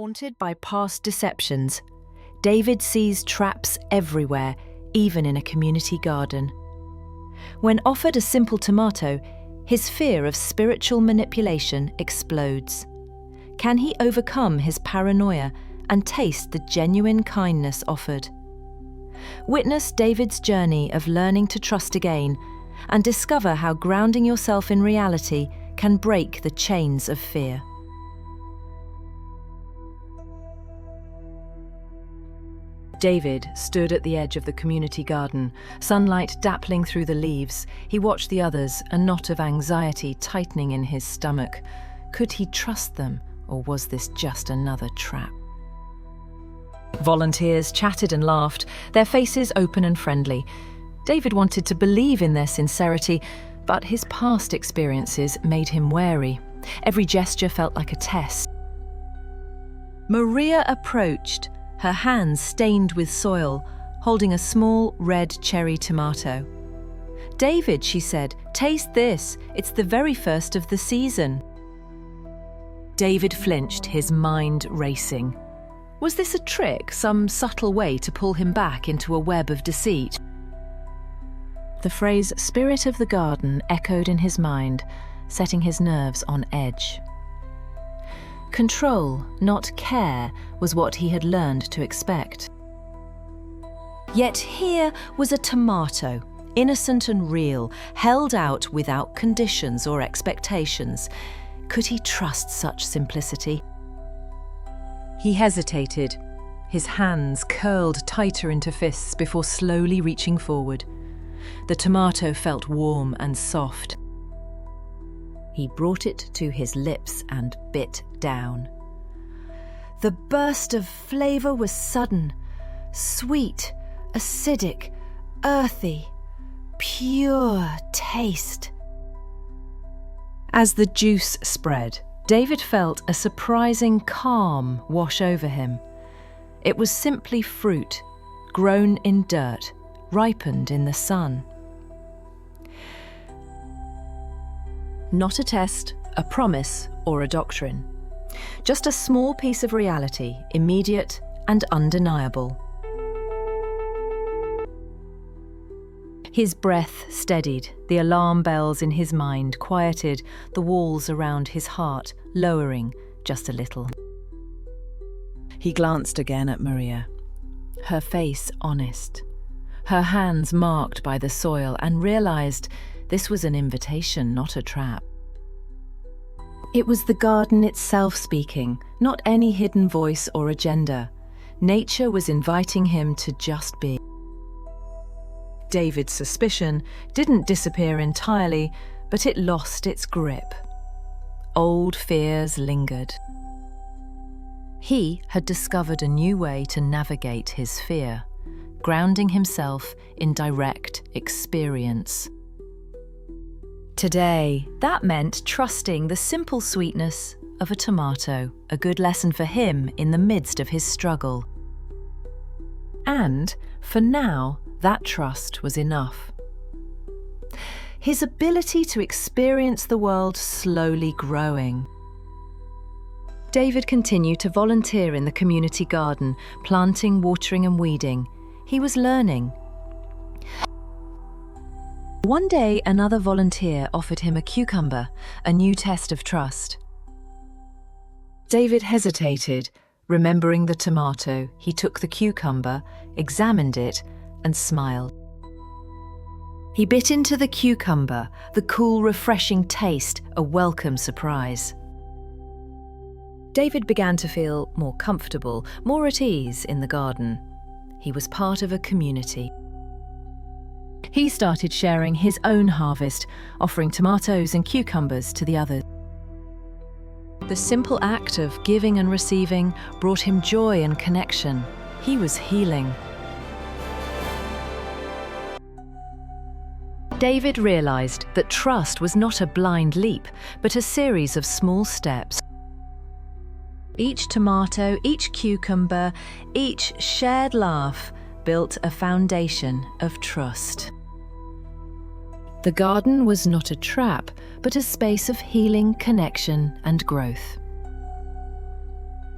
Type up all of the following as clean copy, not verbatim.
Haunted by past deceptions, David sees traps everywhere, even in a community garden. When offered a simple tomato, his fear of spiritual manipulation explodes. Can he overcome his paranoia and taste the genuine kindness offered? Witness David's journey of learning to trust again and discover how grounding yourself in reality can break the chains of fear. David stood at the edge of the community garden, sunlight dappling through the leaves. He watched the others, a knot of anxiety tightening in his stomach. Could he trust them, or was this just another trap? Volunteers chatted and laughed, their faces open and friendly. David wanted to believe in their sincerity, but his past experiences made him wary. Every gesture felt like a test. Maria approached, her hands stained with soil, holding a small red cherry tomato. "David," she said, "taste this. It's the very first of the season." David flinched, his mind racing. Was this a trick, some subtle way to pull him back into a web of deceit? The phrase "spirit of the garden" echoed in his mind, setting his nerves on edge. Control, not care, was what he had learned to expect. Yet here was a tomato, innocent and real, held out without conditions or expectations. Could he trust such simplicity? He hesitated, his hands curled tighter into fists before slowly reaching forward. The tomato felt warm and soft. He brought it to his lips and bit down. The burst of flavour was sudden, sweet, acidic, earthy, pure taste. As the juice spread, David felt a surprising calm wash over him. It was simply fruit, grown in dirt, ripened in the sun. Not a test, a promise, or a doctrine. Just a small piece of reality, immediate and undeniable. His breath steadied, the alarm bells in his mind quieted, the walls around his heart lowering just a little. He glanced again at Maria, her face honest, her hands marked by the soil, and realized this was an invitation, not a trap. It was the garden itself speaking, not any hidden voice or agenda. Nature was inviting him to just be. David's suspicion didn't disappear entirely, but it lost its grip. Old fears lingered. He had discovered a new way to navigate his fear, grounding himself in direct experience. Today, that meant trusting the simple sweetness of a tomato, a good lesson for him in the midst of his struggle. And, for now, that trust was enough. His ability to experience the world slowly growing. David continued to volunteer in the community garden, planting, watering and weeding. He was learning. One day, another volunteer offered him a cucumber, a new test of trust. David hesitated, remembering the tomato. He took the cucumber, examined it, and smiled. He bit into the cucumber, the cool, refreshing taste, a welcome surprise. David began to feel more comfortable, more at ease in the garden. He was part of a community. He started sharing his own harvest, offering tomatoes and cucumbers to the others. The simple act of giving and receiving brought him joy and connection. He was healing. David realized that trust was not a blind leap, but a series of small steps. Each tomato, each cucumber, each shared laugh built a foundation of trust. The garden was not a trap, but a space of healing, connection, and growth.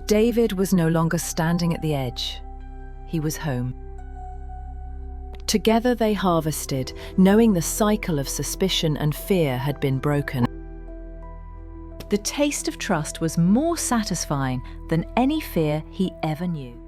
David was no longer standing at the edge. He was home. Together they harvested, knowing the cycle of suspicion and fear had been broken. The taste of trust was more satisfying than any fear he ever knew.